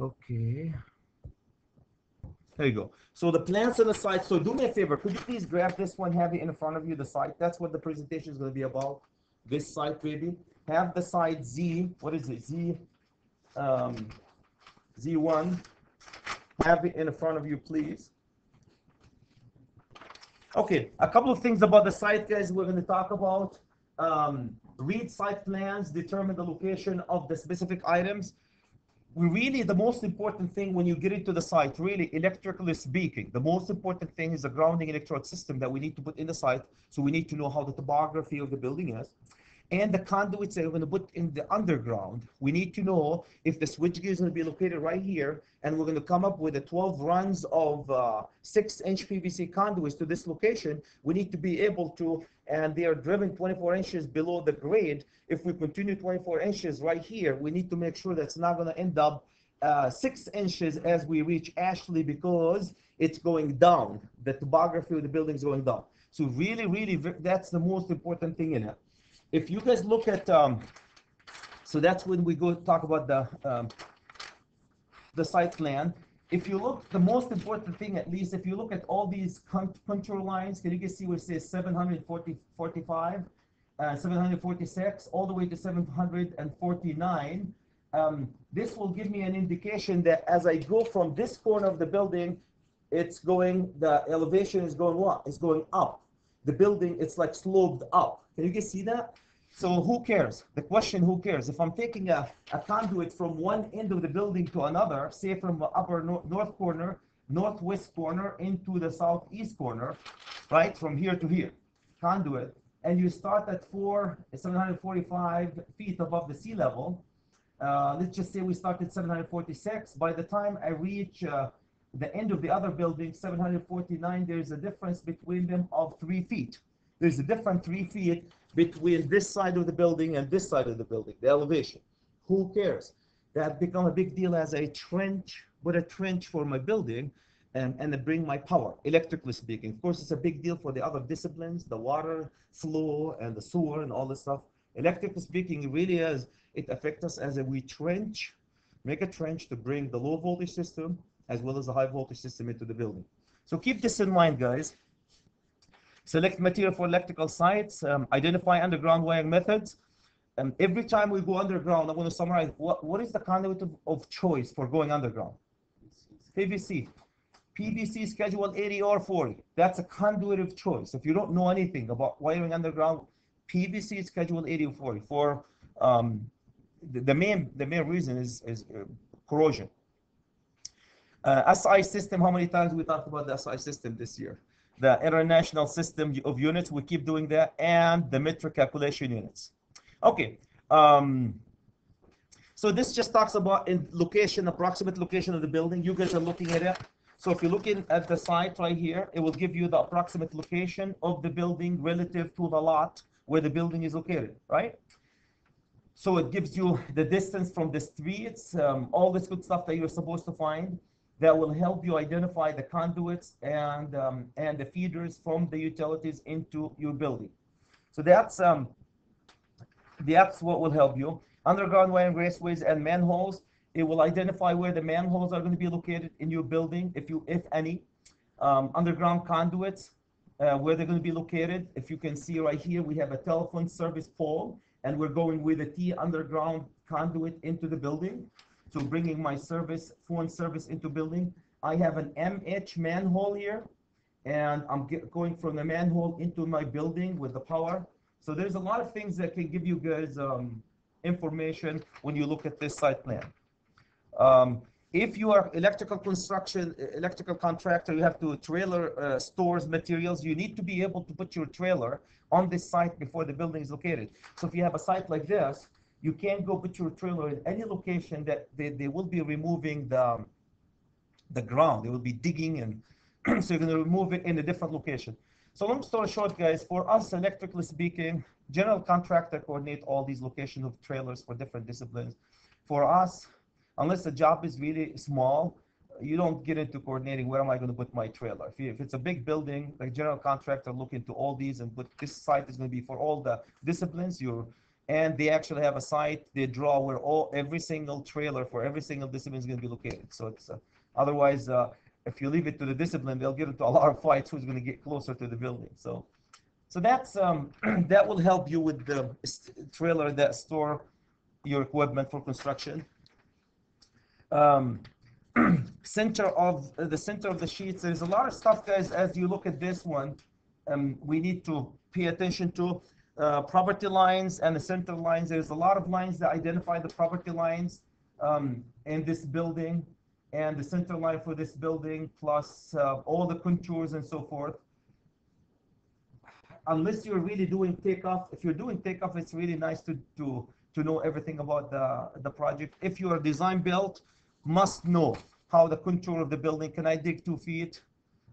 Okay. There you go. So the plans on the site. So do me a favor. Could you please grab this one, have it in front of you, the site. That's what the presentation is going to be about. This site, baby. Have the site Z. What is it? Um, Z1. Have it in front of you, please. Okay, a couple of things about the site, guys, we're going to talk about. Read site plans, determine the location of the specific items. The most important thing when you get into the site, really, electrically speaking, the most important thing is the grounding electrode system that we need to put in the site. So we need to know how the topography of the building is. And the conduits that we're going to put in the underground, we need to know if the switchgear is going to be located right here, and we're going to come up with the 12 runs of 6-inch PVC conduits to this location. We need to be able to, and they are driven 24 inches below the grade. If we continue 24 inches right here, we need to make sure that's not going to end up 6 inches as we reach Ashley, because it's going down. The topography of the building is going down. So really, that's the most important thing in it. If you guys look at, so that's when we go talk about the site plan. If you look, the most important thing, at least, if you look at all these contour lines, can you guys see where it says 745, 746, all the way to 749? This will give me an indication that as I go from this corner of the building, the elevation is going what? It's going up. The building, it's like sloped up. Can you guys see that? So who cares? The question, who cares? If I'm taking a conduit from one end of the building to another, say from the upper north corner, northwest corner into the southeast corner, right? From here to here, conduit, and you start at 745 feet above the sea level. Let's just say we start at 746. By the time I reach the end of the other building, 749, there's a difference between them of 3 feet. There's a different 3 feet between this side of the building and this side of the building, the elevation. Who cares? That become a big deal as a trench, put a trench for my building and bring my power, electrically speaking. Of course, it's a big deal for the other disciplines, the water flow and the sewer and all this stuff. Electrically speaking, it really is, it affects us as we trench, make a trench to bring the low voltage system as well as the high voltage system into the building. So keep this in mind, guys. Select material for electrical sites, identify underground wiring methods. Every time we go underground, I'm going to summarize what is the conduit of choice for going underground? PVC. PVC Schedule 80 or 40. That's a conduit of choice. If you don't know anything about wiring underground, PVC Schedule 80 or 40. For the main reason is corrosion. SI system, how many times we talked about the SI system this year? The international system of units, we keep doing that, and the metric calculation units. Okay, so this just talks about in location, approximate location of the building. You guys are looking at it. So if you're looking at the site right here, it will give you the approximate location of the building relative to the lot where the building is located, right? So it gives you the distance from the streets, all this good stuff that you're supposed to find. That will help you identify the conduits and the feeders from the utilities into your building. So that's what will help you. Underground wiring, raceways, and manholes. It will identify where the manholes are going to be located in your building, if any. Underground conduits, where they're going to be located. If you can see right here, we have a telephone service pole, and we're going with a T underground conduit into the building. So bringing my phone service into building. I have an MH manhole here, and I'm going from the manhole into my building with the power. So there's a lot of things that can give you guys information when you look at this site plan. If you are electrical contractor, you have to trailer stores materials. You need to be able to put your trailer on this site before the building is located. So if you have a site like this, you can't go put your trailer in any location that they will be removing the ground. They will be digging, and so you're going to remove it in a different location. So long story short, guys, for us, electrically speaking, general contractor coordinate all these locations of trailers for different disciplines. For us, unless the job is really small, you don't get into coordinating where am I going to put my trailer. If it's a big building, like general contractor look into all these and put this site is going to be for all the disciplines. and they actually have a site. They draw where every single trailer for every single discipline is going to be located. So it's otherwise, if you leave it to the discipline, they'll get into a lot of fights who's going to get closer to the building. So that's that will help you with the trailer that store your equipment for construction. Center of the sheets. There's a lot of stuff, guys. As you look at this one, we need to pay attention to property lines and the center lines. There's a lot of lines that identify the property lines in this building, and the center line for this building, plus all the contours and so forth. Unless you're really doing takeoff, if you're doing takeoff, it's really nice to know everything about the project. If you are design built, must know how the contour of the building. Can I dig 2 feet,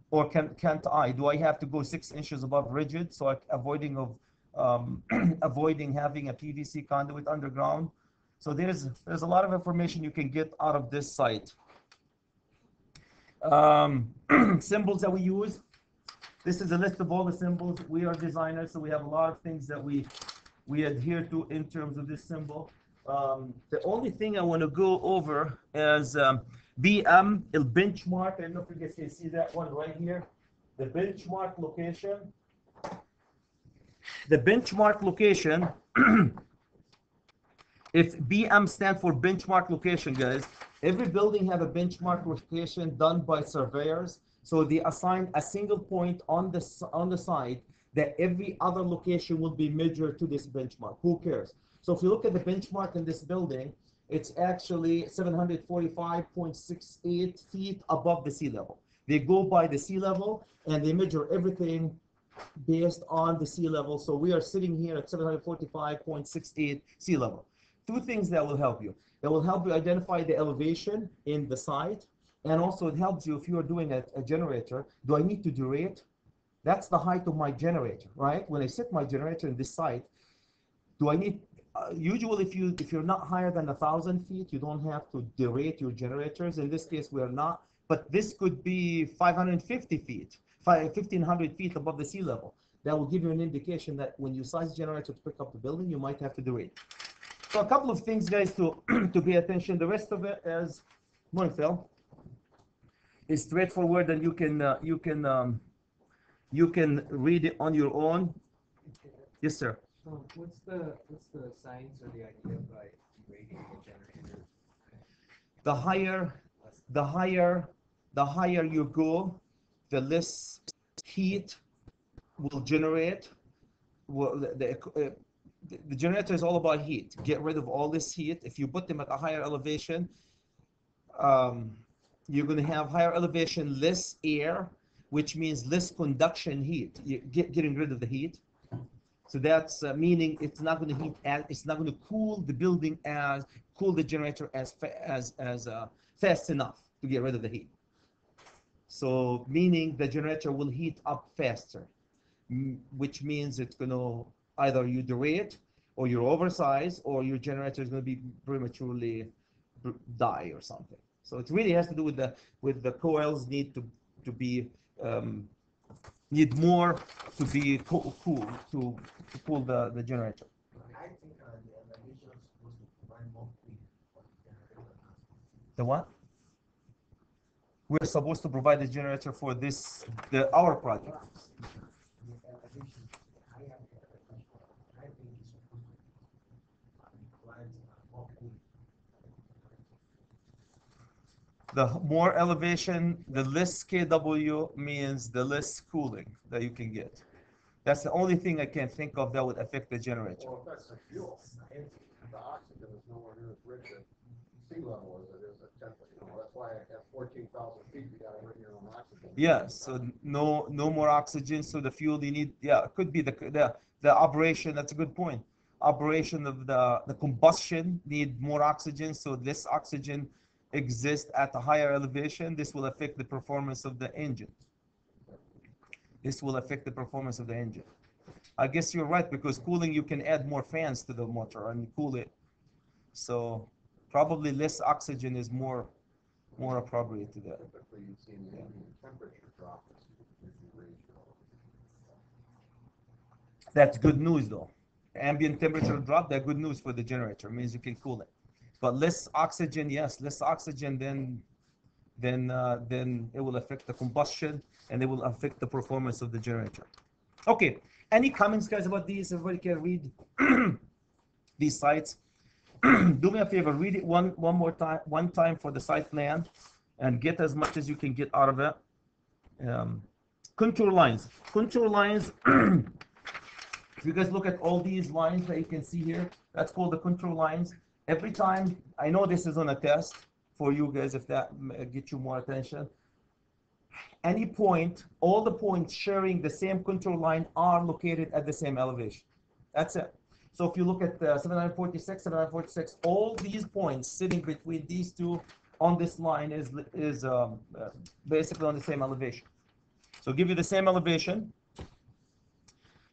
or can't I? Do I have to go 6 inches above rigid, so avoiding having a PVC conduit underground? So there's a lot of information you can get out of this site. Symbols that we use. This is a list of all the symbols. We are designers, so we have a lot of things that we adhere to in terms of this symbol. The only thing I want to go over is BM, el benchmark. I don't know if you guys can see that one right here. The benchmark location. The benchmark location, if BM stands for benchmark location, guys, every building have a benchmark location done by surveyors. So they assign a single point on the site that every other location will be measured to this benchmark. Who cares? So if you look at the benchmark in this building, it's actually 745.68 feet above the sea level. They go by the sea level and they measure everything based on the sea level. So we are sitting here at 745.68 sea level. 2 things that will help you. It will help you identify the elevation in the site, and also it helps you if you are doing a generator. Do I need to derate? That's the height of my generator, right? When I set my generator in this site, do I need? Usually, if you're not higher than 1,000 feet, you don't have to derate your generators. In this case, we are not. But this could be 550 feet, 1,500 feet above the sea level. That will give you an indication that when you size generator to pick up the building, you might have to derate. So a couple of things, guys, to pay attention. The rest of it is, morning, Phil, is straightforward, and you can read it on your own. Yes, sir. So what's the science or the idea by rating a generator? The higher you go, the less heat will generate. Well, the generator is all about heat. Get rid of all this heat. If you put them at a higher elevation, you're going to have higher elevation, less air, which means less conduction heat. Getting rid of the heat. So that's meaning it's not going to it's not going to cool the building cool the generator as fast enough to get rid of the heat. So meaning the generator will heat up faster, which means it's going to either you derate, or you're oversized, or your generator is going to be prematurely die or something. So it really has to do with the coils need to be need more to be cool to cool the generator. I think the elevation is supposed to provide more heat for the generator. The what? We're supposed to provide the generator for our project. The elevation, higher elevation, I think is supposed to provide more heat. The more elevation, the less kW means the less cooling that you can get. That's the only thing I can think of that would affect the generator. Well, if that's the fuel, the oxygen is nowhere near as rich at sea level as it is at temperature. That's why at 14,000 feet, you got to bring your own oxygen. Yeah, so no more oxygen. So the fuel you need, yeah, it could be the operation. That's a good point. Operation of the combustion need more oxygen, so this oxygen exists at a higher elevation. This will affect the performance of the engine. This will affect the performance of the engine. I guess you're right, because cooling, you can add more fans to the motor and cool it. So probably less oxygen is more appropriate to that. Typically, you've seen the engine temperature drop as you raise your. That's good news, though. ambient temperature drop, that's good news for the generator. It means you can cool it. But less oxygen, yes, less oxygen, then it will affect the combustion and it will affect the performance of the generator. Okay, any comments, guys, about these? Everybody can read these sites. Do me a favor, read it one time for the site plan, and get as much as you can get out of it. Contour lines. Contour lines. If you guys look at all these lines that you can see here, that's called the contour lines. Every time, I know this is on a test for you guys, if that gets you more attention. Any point, all the points sharing the same contour line are located at the same elevation. That's it. So if you look at 746, 746, all these points sitting between these two on this line is basically on the same elevation. So give you the same elevation.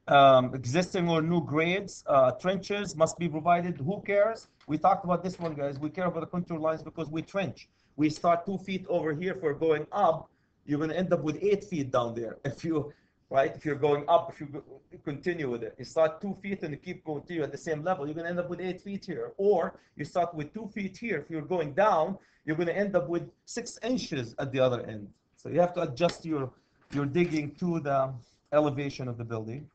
Existing or new grades, trenches must be provided. Who cares? We talked about this one, guys. We care about the contour lines because we trench. We start 2 feet over here. If we're going up, you're going to end up with 8 feet down there. If you, right? If you're going up, if you continue with it, you start 2 feet and you keep continue at the same level, you're going to end up with 8 feet here. Or you start with 2 feet here. If you're going down, you're going to end up with 6 inches at the other end. So you have to adjust your digging to the elevation of the building.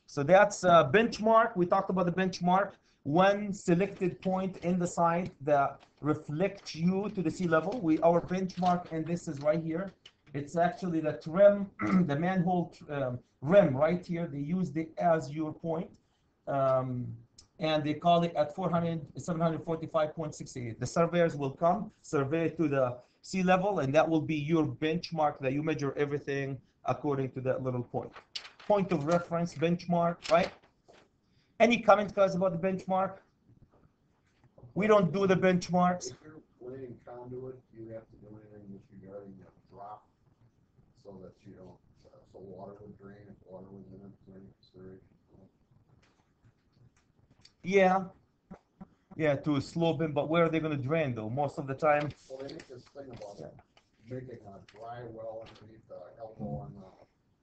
So that's benchmark. We talked about the benchmark. One selected point in the site that reflects you to the sea level. Our benchmark, and this is right here. It's actually the trim, the manhole rim right here. They use it as your point. And they call it at 745.68. The surveyors will come, survey to the sea level, and that will be your benchmark that you measure everything according to that little point. Point of reference, benchmark, right? Any comments, guys, about the benchmark? We don't do the benchmarks. If you're laying conduit, you have to do anything with regarding the drop so that you don't, so water would drain if water was in it, during consideration. Yeah. Yeah, to slope in, but where are they going to drain, though? Most of the time. Well, they make this thing about making a dry well underneath the elbow on the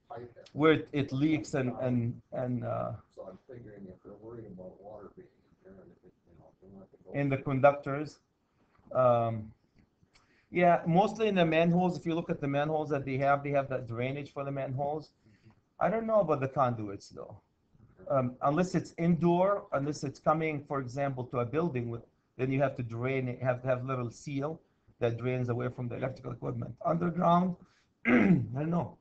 pipe. Where it leaks and So I'm figuring if they're worried about water being in there, they'll have to go. in the conductors. Yeah, mostly in the manholes. If you look at the manholes that they have that drainage for the manholes. I don't know about the conduits, though. Unless it's indoor, unless it's coming, for example, to a building, then you have to drain it, have to have little seal that drains away from the electrical equipment. Underground, I don't know.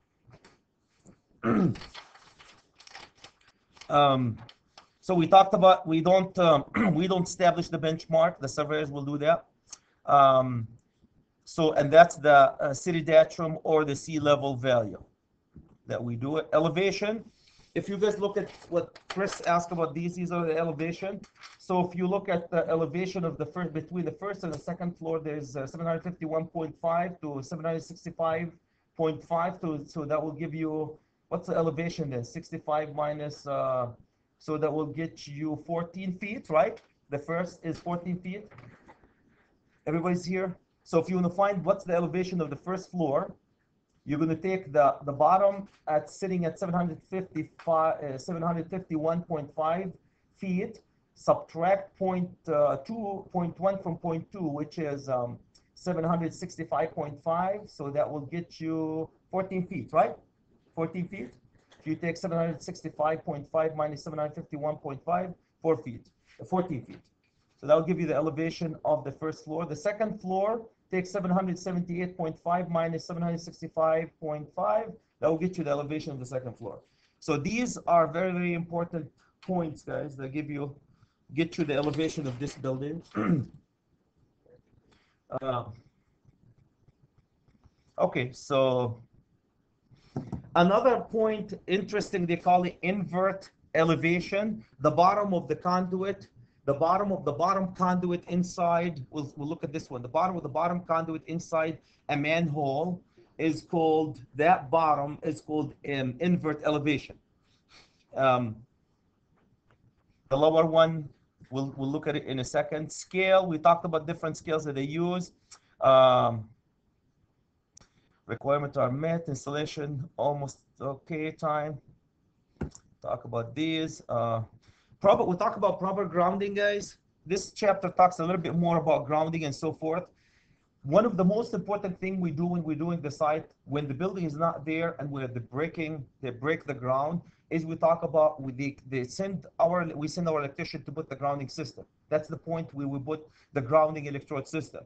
So we talked about we don't establish the benchmark. The surveyors will do that. So and that's the city datum or the sea level value that we do it. Elevation. If you guys look at what Chris asked about these are the elevation. So if you look at the elevation of the first, between the first and the second floor, there's 751.5 to 765.5. So that will give you, what's the elevation then? 65 minus, so that will get you 14 feet, right? The first is 14 feet. Everybody's here? So if you want to find what's the elevation of the first floor, you're going to take the bottom at sitting at 751.5 feet, subtract 0.1 from 0.2, which is 765.5. So that will get you 14 feet, right? 14 feet. If you take 765.5 minus 751.5, 4 feet, 14 feet. So that will give you the elevation of the first floor. The second floor, take 778.5 minus 765.5. That will get you the elevation of the second floor. So these are very, very important points, guys, that get you the elevation of this building. Okay, so another point, interesting, they call it invert elevation. The bottom of the conduit. The bottom of the bottom conduit inside, we'll look at this one. The bottom of the bottom conduit inside a manhole is called, that bottom is called invert elevation. The lower one, we'll look at it in a second. Scale, we talked about different scales that they use. Requirements are met, installation almost okay, time. Talk about these. We'll talk about proper grounding, guys. This chapter talks a little bit more about grounding and so forth. One of the most important thing we do when we're doing the site, when the building is not there and we're they break the ground, is we talk about we send our electrician to put the grounding system. That's the point we will put the grounding electrode system.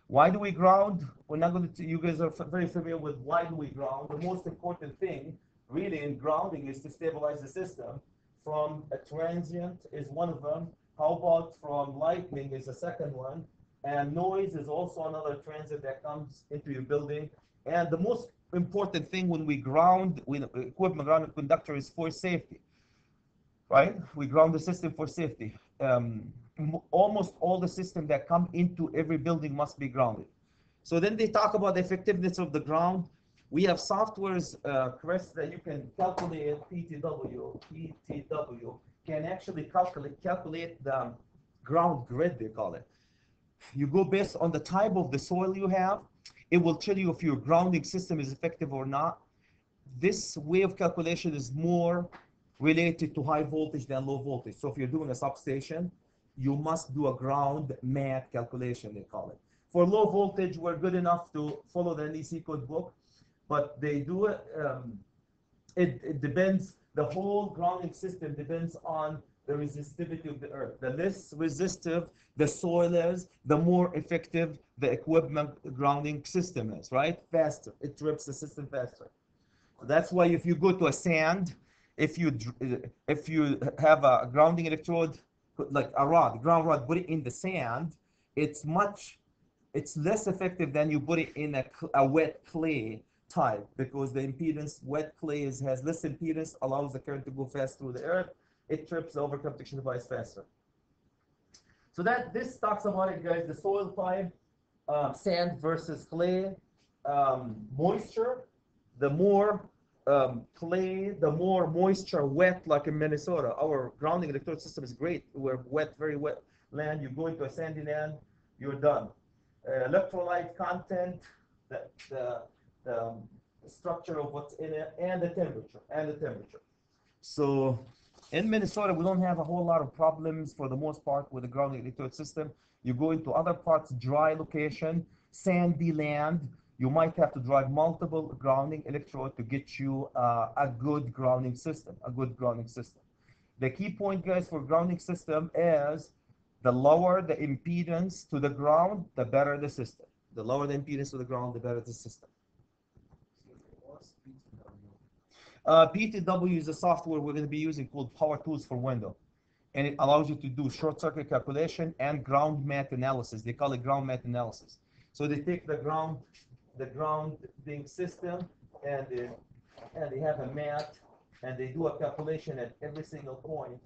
Why do we ground? We're not going to. You guys are very familiar with why do we ground. The most important thing, really, in grounding is to stabilize the system. From a transient is one of them. How about from lightning is the second one, and noise is also another transient that comes into your building. And the most important thing when we ground, when equipment ground conductor is for safety, right? We ground the system for safety. Almost all the system that come into every building must be grounded. So then they talk about the effectiveness of the ground. We have softwares, Chris, that you can calculate PTW can actually calculate the ground grid, they call it. You go based on the type of the soil you have. It will tell you if your grounding system is effective or not. This way of calculation is more related to high voltage than low voltage. So if you're doing a substation, you must do a ground mat calculation, they call it. For low voltage, we're good enough to follow the NEC code book, but they do it, it depends, the whole grounding system depends on the resistivity of the earth. The less resistive the soil is, the more effective the equipment grounding system is, right? Faster, it trips the system faster. So that's why if you go to a sand, if you have a grounding electrode, like a ground rod, put it in the sand, it's less effective than you put it in a wet clay type, because the impedance, wet clay has less impedance, allows the current to go fast through the earth. It trips the overcurrent protection device faster. So this talks about it, guys, the soil type, sand versus clay, moisture. The more clay, the more moisture, wet, like in Minnesota. Our grounding electrode system is great. We're wet, very wet land. You go into a sandy land, you're done. Electrolyte content, the structure of what's in it, and the temperature. So in Minnesota, we don't have a whole lot of problems for the most part with the grounding electrode system. You go into other parts, dry location, sandy land, you might have to drive multiple grounding electrode to get you a good grounding system, The key point, guys, for grounding system is the lower the impedance to the ground, the better the system. The lower the impedance to the ground, the better the system. PTW is a software we're going to be using called Power Tools for Window. And it allows you to do short circuit calculation and ground mat analysis. They call it ground mat analysis. So they take the grounding system and they have a mat and they do a calculation at every single point.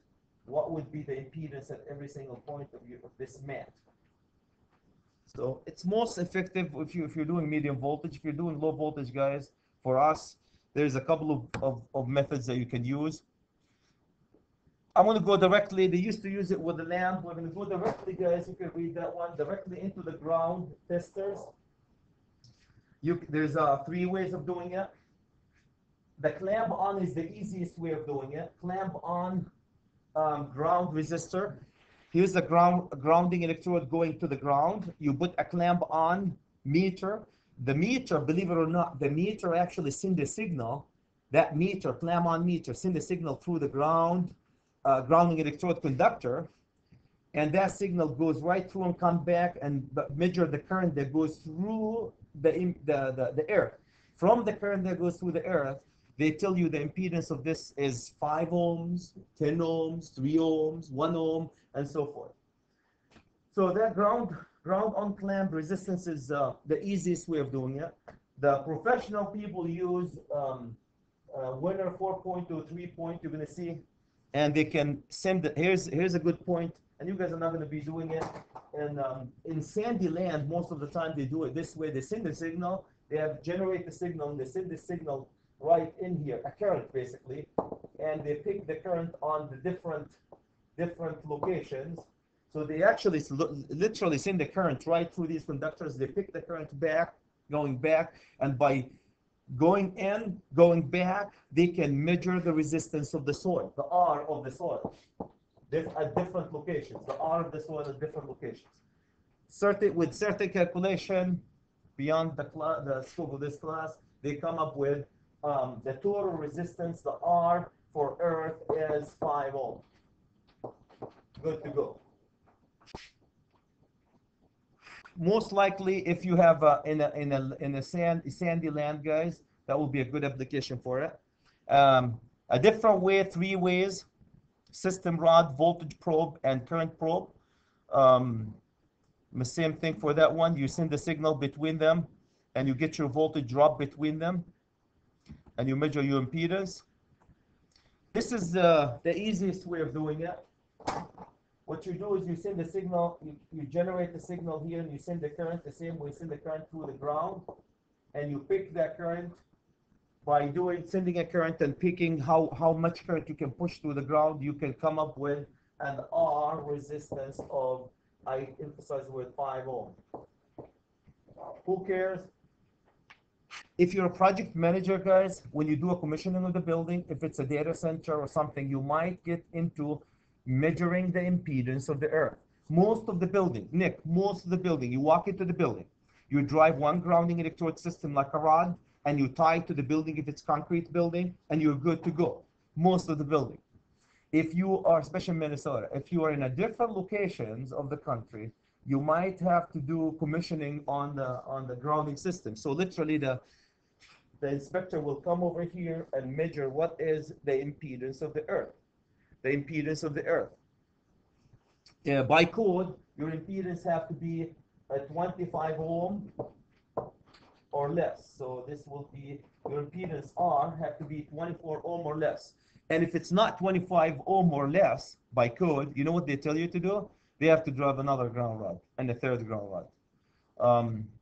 What would be the impedance at every single point of this mat? So it's most effective if you're doing medium voltage. If you're doing low voltage, guys, for us, there's a couple of methods that you can use. I'm going to go directly. They used to use it with the lamp. We're going to go directly, guys. You can read that one directly into the ground testers. There's 3 ways of doing it. The clamp on is the easiest way of doing it. Clamp on ground resistor. Here's the grounding electrode going to the ground. You put a clamp on meter. The meter, believe it or not, the meter actually send a signal. That meter, clamp on meter, send a signal through the grounding electrode conductor, and that signal goes right through and come back and measure the current that goes through the earth. From the current that goes through the earth, they tell you the impedance of this is 5 ohms, 10 ohms, 3 ohms, 1 ohm, and so forth. So that ground on clamp resistance is the easiest way of doing it. The professional people use Wenner 4-point to 3-point. You're going to see, and they can send it. Here's a good point, and you guys are not going to be doing it. And in sandy land, most of the time they do it this way. They send the signal. They generate the signal, and they send the signal right in here, a current basically, and they pick the current on the different locations. So they actually literally send the current right through these conductors. They pick the current going back, and by Going in, going back, they can measure the resistance of the soil, the R of the soil, at different locations, the R of the soil at different locations. With certain calculation, beyond the scope of this class, they come up with the total resistance, the R for earth is 5 ohm. Good to go. Most likely, if you have in a sandy land, guys, that will be a good application for it. A different way, 3 ways: system rod, voltage probe, and current probe. The same thing for that one. You send the signal between them, and you get your voltage drop between them, and you measure your impedance. This is the easiest way of doing it. What you do is you send the signal, you generate the signal here, and you send the current the same way, send the current through the ground, and you pick that current by sending a current and picking how much current you can push through the ground. You can come up with an R resistance of, I emphasize the word, 5 ohm. Who cares? If you're a project manager, guys, when you do a commissioning of the building, if it's a data center or something, you might get into measuring the impedance of the earth. Most of the building, Nick, most of the building, you walk into the building, you drive one grounding electrode system like a rod, and you tie it to the building if it's concrete building, and you're good to go. Most of the building. If you are, especially in Minnesota, if you are in a different locations of the country, you might have to do commissioning on the grounding system. So literally the inspector will come over here and measure what is the impedance of the earth. The impedance of the earth. By code, your impedance have to be a 25 ohm or less. So this will be, your impedance R have to be 24 ohm or less. And if it's not 25 ohm or less by code, you know what they tell you to do? They have to drive another ground rod and a third ground rod.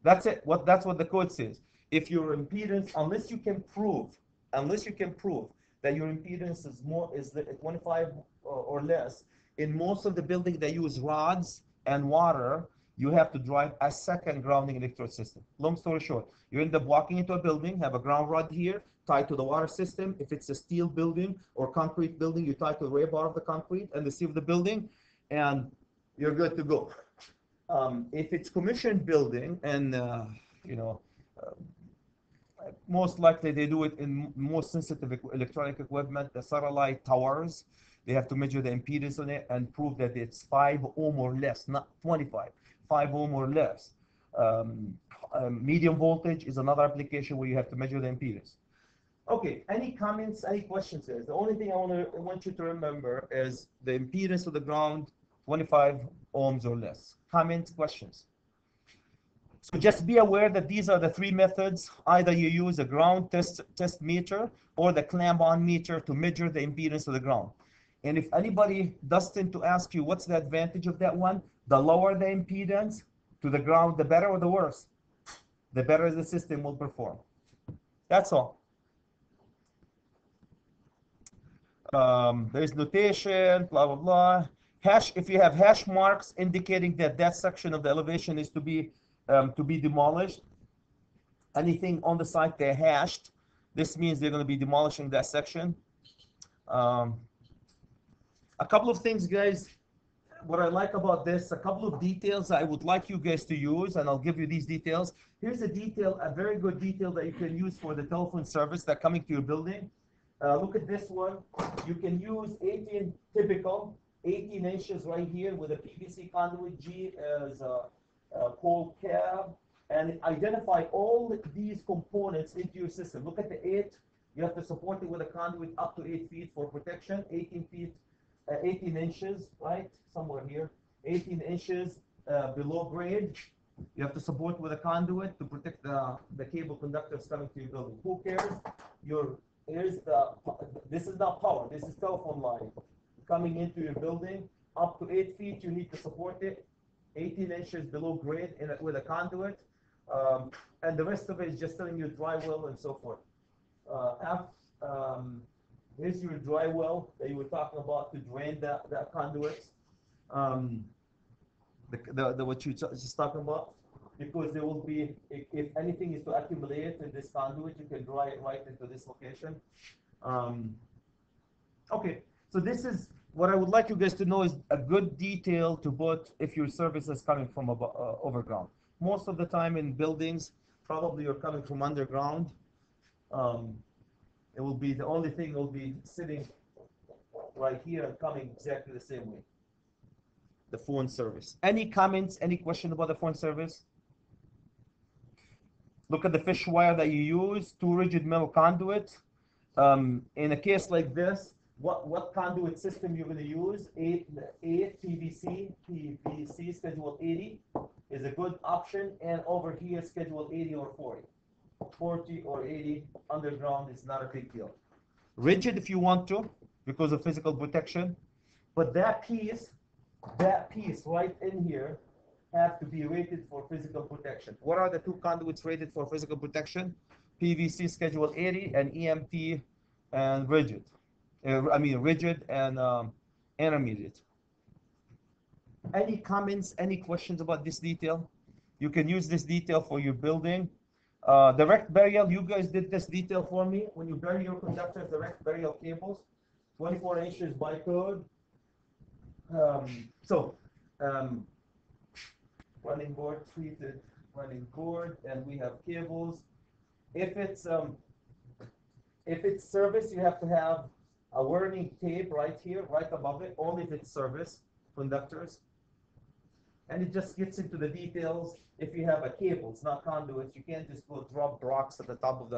That's it. That's what the code says. If your impedance, unless you can prove that your impedance is 25 or less, in most of the buildings that use rods and water, you have to drive a second grounding electrode system. Long story short, you end up walking into a building, have a ground rod here, tied to the water system. If it's a steel building or concrete building, you tie to the rebar of the concrete and the steel of the building, and you're good to go. If it's commissioned building, and most likely they do it in most sensitive electronic equipment, the satellite towers, they have to measure the impedance on it and prove that it's 5 ohm or less, not 25, 5 ohm or less. Medium voltage is another application where you have to measure the impedance. Okay, any comments, any questions there? The only thing I want you to remember is the impedance of the ground, 25 ohms or less. Comments, questions? So just be aware that these are the 3 methods. Either you use a ground test meter or the clamp-on meter to measure the impedance of the ground. And if anybody does tend to ask you what's the advantage of that one, the lower the impedance to the ground, the better or the worse? The better the system will perform. That's all. There's notation, blah, blah, blah. Hash, if you have hash marks indicating that that section of the elevation is to be demolished, anything on the site they're hashed, this means they're going to be demolishing that section. A couple of things, guys, what I like about this, a couple of details I would like you guys to use, and I'll give you these details. Here's a detail, a very good detail that you can use for the telephone service that coming to your building. Look at this one. You can use 18 typical, 18 inches right here with a PVC conduit G as a pole cab, and identify all these components into your system. Look at the 8. You have to support it with a conduit up to 8 feet for protection. 18 inches, right? Somewhere here. 18 inches below grade. You have to support with a conduit to protect the cable conductors coming to your building. Who cares? This is not power. This is telephone line coming into your building. Up to 8 feet, you need to support it. 18 inches below grade with a conduit. And the rest of it is just telling you dry well and so forth. Here's your dry well that you were talking about to drain that conduit. What you just talking about. because there will be, if anything is to accumulate in this conduit, you can draw it right into this location. Okay, so this is what I would like you guys to know is a good detail to put if your service is coming from overground. Most of the time in buildings, probably you're coming from underground. It will be the only thing will be sitting right here and coming exactly the same way. The phone service. Any comments, any question about the phone service? Look at the fish wire that you use, 2 rigid metal conduits. In a case like this, what conduit system you're going to use? 8 PVC schedule 80 is a good option, and over here schedule 80 or 40 or 80 underground is not a big deal. Rigid if you want to, because of physical protection, but that piece right in here have to be rated for physical protection. What are the 2 conduits rated for physical protection? PVC schedule 80 and EMT and rigid. Rigid and intermediate. Any comments, any questions about this detail? You can use this detail for your building. Direct burial, you guys did this detail for me. When you bury your conductors, direct burial cables, 24 inches by code. Running board, treated running board, and we have cables. If it's service, you have to have a warning tape right here, right above it, only if it's service conductors. And it just gets into the details. If you have a cables, not conduits, you can't just go drop rocks at the top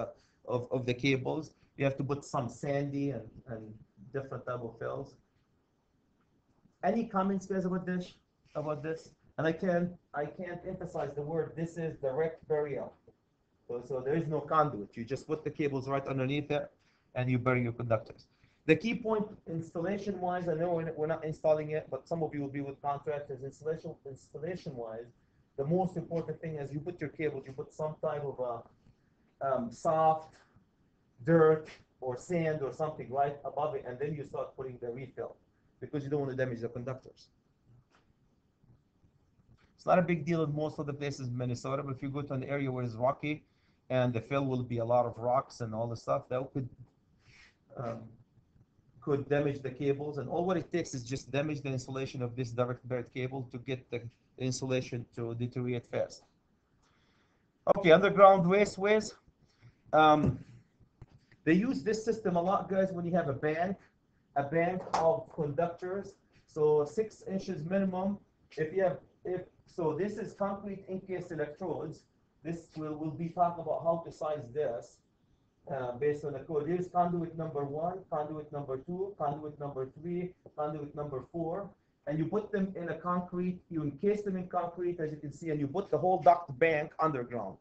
of the cables. You have to put some sandy and different type of fills. Any comments, guys, about this? And I can't emphasize the word. This is direct burial. So there is no conduit. You just put the cables right underneath it, and you bury your conductors. The key point installation-wise, I know we're not installing it, but some of you will be with contractors. Installation-wise, the most important thing is you put your cables, you put some type of soft dirt or sand or something right above it, and then you start putting the refill, because you don't want to damage the conductors. It's not a big deal in most of the places in Minnesota, but if you go to an area where it's rocky and the fill will be a lot of rocks and all the stuff, that could damage the cables. And all what it takes is just damage the insulation of this direct buried cable to get the insulation to deteriorate fast. Okay, underground raceways. They use this system a lot, guys, when you have a bank of conductors. So 6 inches minimum. So this is concrete encased electrodes. This will be talking about how to size this based on the code. Here's conduit number 1, conduit number 2, conduit number 3, conduit number 4, and you put them in a concrete. You encase them in concrete, as you can see, and you put the whole duct bank underground.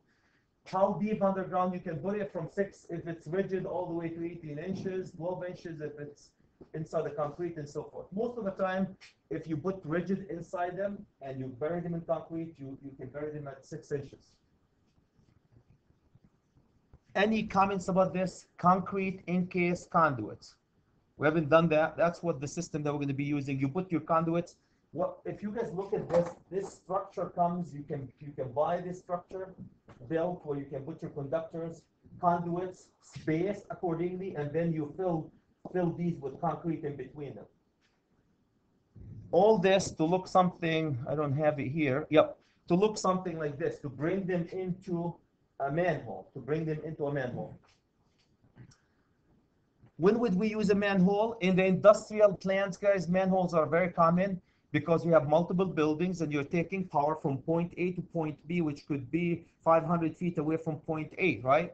How deep underground? You can put it from 6 if it's rigid all the way to 18 inches, 12 inches if it's inside the concrete, and so forth. Most of the time, if you put rigid inside them and you bury them in concrete, you can bury them at 6 inches. Any comments about this? Concrete encased conduits. We haven't done that. That's what the system that we're going to be using. You put your conduits. If you guys look at this structure comes, you can buy this structure built where you can put your conductors, conduits, space accordingly, and then you fill these with concrete in between them. All this to look something, I don't have it here. Yep, to look something like this, to bring them into a manhole, When would we use a manhole? In the industrial plants, guys, manholes are very common because you have multiple buildings and you're taking power from point A to point B, which could be 500 feet away from point A, right?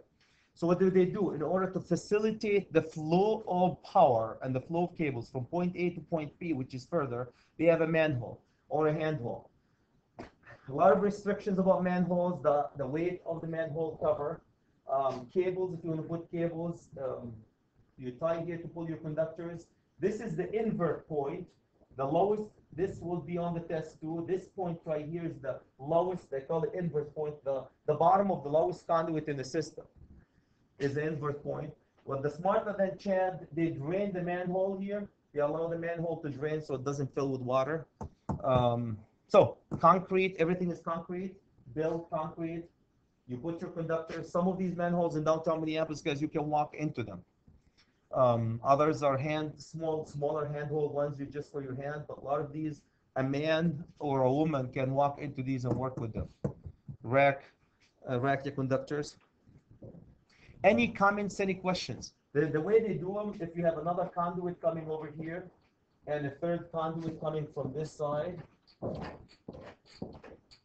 So what do they do? In order to facilitate the flow of power and the flow of cables from point A to point B, which is further, they have a manhole or a handhole. A lot of restrictions about manholes, the weight of the manhole cover, cables, if you want to put cables, you tie here to pull your conductors. This is the invert point, the lowest. This will be on the test too. This point right here is the lowest, they call it invert point, the bottom of the lowest conduit in the system is the invert point. Well, the smarter than Chad, they drain the manhole here. They allow the manhole to drain so it doesn't fill with water. So concrete, everything is concrete. build concrete. You put your conductors. Some of these manholes in downtown Minneapolis, guys, you can walk into them. Others are smaller handhold ones, you just for your hand. But a lot of these, a man or a woman can walk into these and work with them. Rack the conductors. Any comments? Any questions? The way they do them, if you have another conduit coming over here, and a third conduit coming from this side,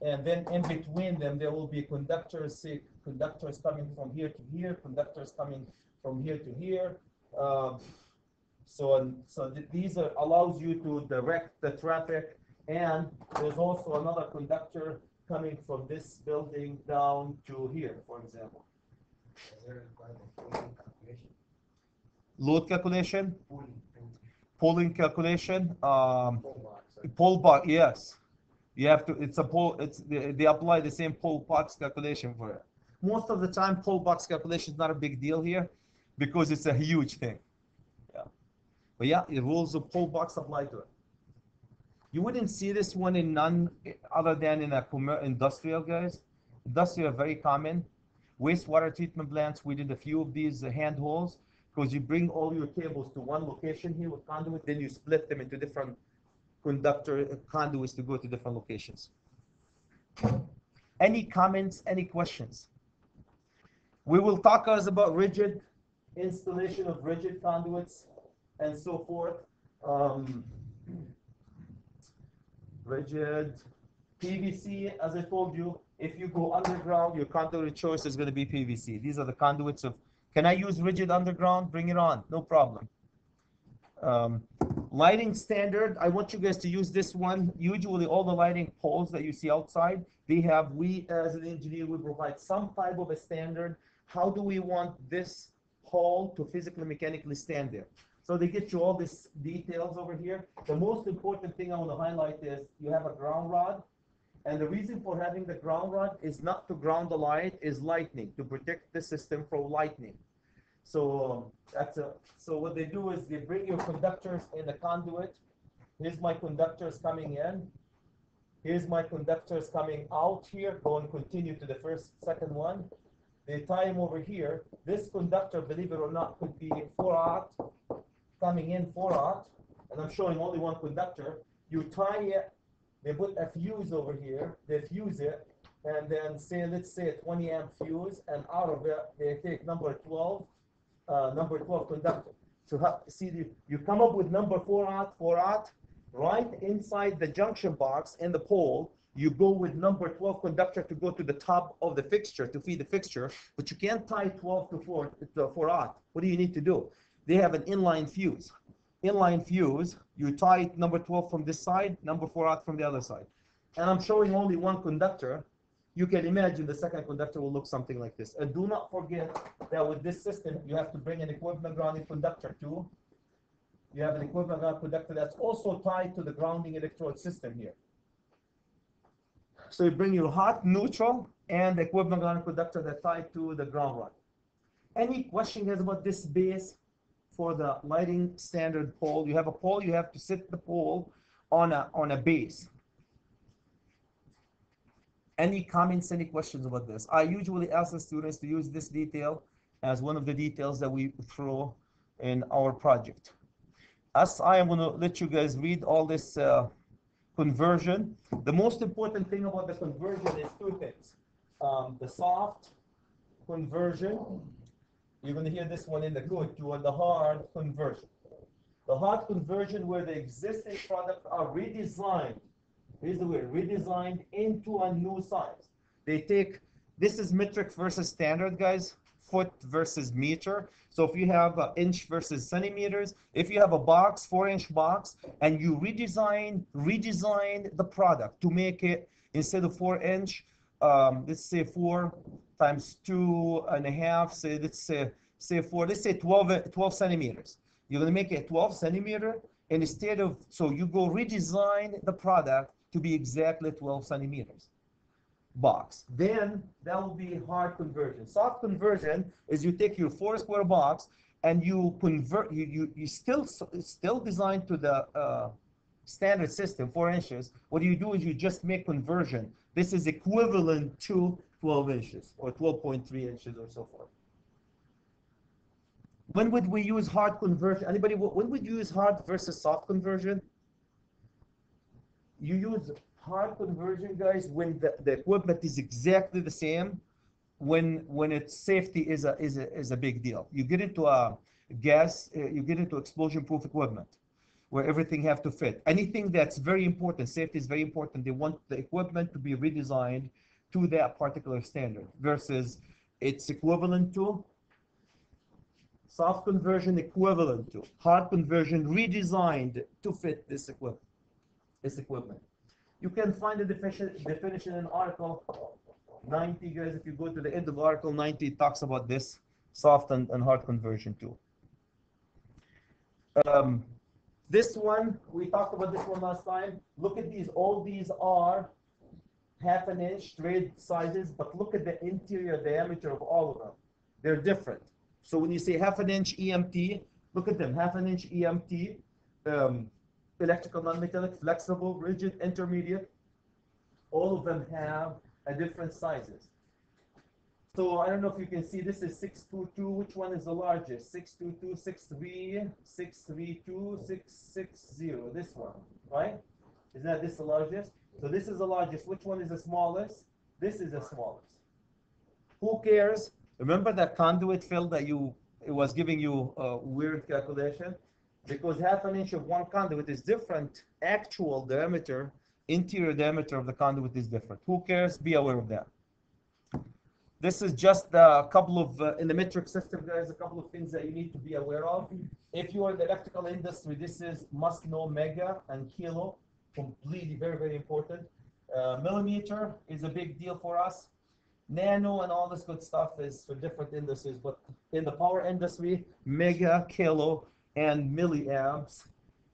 and then in between them there will be conductors, say conductors coming from here to here, conductors coming from here to here. These allows you to direct the traffic, and there's also another conductor coming from this building down to here, for example. Load calculation, pulling calculation, pole box, yes. You have to, it's a pole, they apply the same pole box calculation for it. Most of the time, pole box calculation is not a big deal here because it's a huge thing. Yeah. But yeah, the rules of pole box apply to it. You wouldn't see this one in none other than in a industrial, guys. Industrial are very common. Wastewater treatment plants, we did a few of these handholds because you bring all your cables to one location here with conduit, then you split them into different conduits to go to different locations. Any comments, any questions? We will talk about rigid installation of rigid conduits and so forth. Rigid PVC, as I told you, if you go underground, your conduit of choice is going to be PVC. These are the conduits of, can I use rigid underground? Bring it on, no problem. Lighting standard, I want you guys to use this one. Usually all the lighting poles that you see outside, we as an engineer, we provide some type of a standard. How do we want this pole to physically, mechanically stand there? So they get you all these details over here. The most important thing I want to highlight is you have a ground rod. And the reason for having the ground rod is not to ground the light, is lightning, to protect the system from lightning. So so what they do is they bring your conductors in the conduit. Here's my conductors coming in. Here's my conductors coming out here, going continue to the second one. They tie them over here. This conductor, believe it or not, could be 4/0 coming in 4/0, and I'm showing only one conductor. You tie it, they put a fuse over here, they fuse it, and then let's say a 20 amp fuse, and out of it, they take number 12 conductor. So you come up with number 4/0, right inside the junction box in the pole, you go with number 12 conductor to go to the top of the fixture to feed the fixture, but you can't tie 12 to 4/0. What do you need to do? They have an inline fuse. Inline fuse, you tie number 12 from this side, number 4/0 from the other side. And I'm showing only one conductor. You can imagine the second conductor will look something like this. And do not forget that with this system, you have to bring an equivalent grounding conductor too. You have an equivalent grounding conductor that's also tied to the grounding electrode system here. So you bring your hot, neutral, and the equivalent grounding conductor that's tied to the ground rod. Any question guys about this base for the lighting standard pole? You have a pole, you have to sit the pole on a base. Any comments, any questions about this? I usually ask the students to use this detail as one of the details that we throw in our project. As I am going to let you guys read all this conversion. The most important thing about the conversion is two things. The soft conversion, you're going to hear this one in the code too, and the hard conversion. The hard conversion where the existing products are redesigned. Here's the word, redesigned into a new size. They take, this is metric versus standard, guys, foot versus meter. So if you have inch versus centimeters, if you have a box, 4-inch box, and you redesign the product to make it, instead of 4-inch, let's say 4 times 2.5, say let's say 12 centimeters. You're gonna make it 12 centimeter, and instead of, so you go redesign the product to be exactly 12 centimeters box. Then that will be hard conversion. Soft conversion is you take your 4 square box and you convert, you still design to the standard system, 4 inches, what you do is you just make conversion. This is equivalent to 12 inches or 12.3 inches or so forth. When would we use hard conversion? Anybody, when would you use hard versus soft conversion? You use hard conversion, guys, when the equipment is exactly the same, when its safety is a big deal. You get into a gas, you get into explosion-proof equipment where everything have to fit. Anything that's very important, safety is very important. They want the equipment to be redesigned to that particular standard versus it's equivalent to soft conversion, equivalent to hard conversion, redesigned to fit this equipment. You can find the definition in Article 90, guys. If you go to the end of Article 90, it talks about this soft and hard conversion too. This one, we talked about this one last time. Look at these. All these are 1/2 inch trade sizes, but look at the interior diameter of all of them. They're different. So when you say 1/2 inch EMT, look at them. 1/2 inch EMT, electrical, non-metallic, flexible, rigid, intermediate. All of them have a different sizes. So I don't know if you can see, this is 622. Which one is the largest? 622, 63, 632, 660. This one, right? Isn't that this the largest? So this is the largest. Which one is the smallest? This is the smallest. Who cares? Remember that conduit fill that it was giving you a weird calculation? Because 1/2 inch of one conduit is different. Actual diameter, interior diameter of the conduit is different. Who cares? Be aware of that. This is just a couple of, in the metric system, guys, a couple of things that you need to be aware of. If you are in the electrical industry, this is must know mega and kilo, completely very, very important. Millimeter is a big deal for us. Nano and all this good stuff is for different industries, but in the power industry, mega, kilo, and milliamps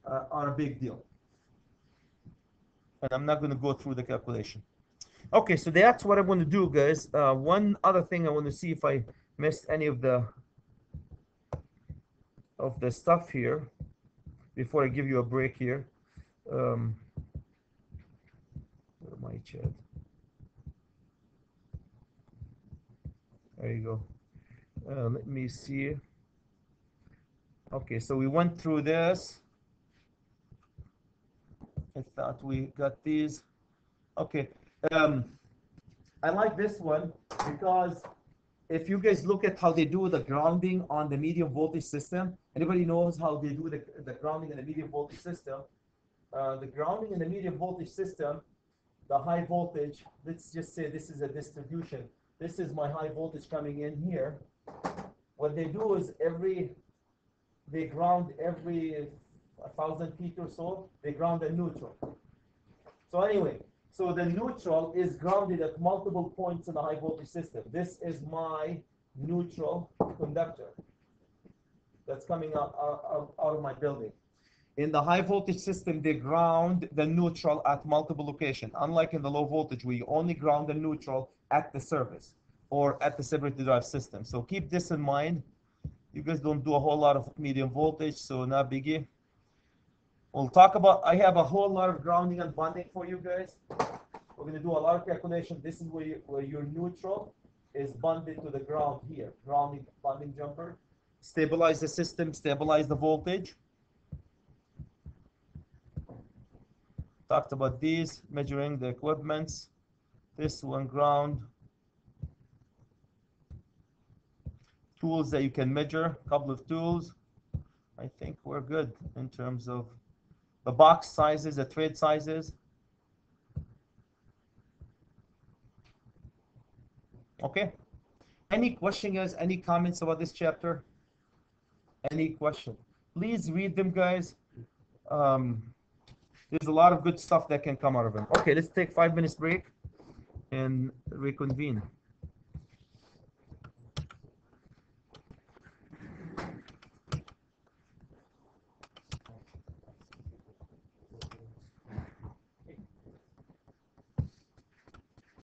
are a big deal. And I'm not going to go through the calculation. Okay, so that's what I want to do, guys. One other thing I want to see if I missed any of the stuff here before I give you a break here. Where am I, Chad? There you go. Let me see. Okay, so we went through this. I thought we got these. Okay. I like this one because if you guys look at how they do the grounding on the medium voltage system, anybody knows how they do the grounding in the medium voltage system? The grounding in the medium voltage system, the high voltage, let's just say this is a distribution. This is my high voltage coming in here. What they do is they ground every 1,000 feet or so, they ground a neutral. So anyway, so the neutral is grounded at multiple points in the high voltage system. This is my neutral conductor that's coming out of my building. In the high voltage system, they ground the neutral at multiple locations. Unlike in the low voltage, we only ground the neutral at the service or at the separated drive system. So keep this in mind. You guys don't do a whole lot of medium voltage, so not biggie. We'll talk about, I have a whole lot of grounding and bonding for you guys. We're going to do a lot of calculation. This is where your neutral is bonded to the ground here. Grounding, bonding jumper. Stabilize the system, stabilize the voltage. Talked about these, measuring the equipments. This one, ground. Tools that you can measure, a couple of tools. I think we're good in terms of the box sizes, the thread sizes. Okay. Any question, guys? Any comments about this chapter? Any question? Please read them, guys. There's a lot of good stuff that can come out of them. Okay, let's take 5 minutes break and reconvene.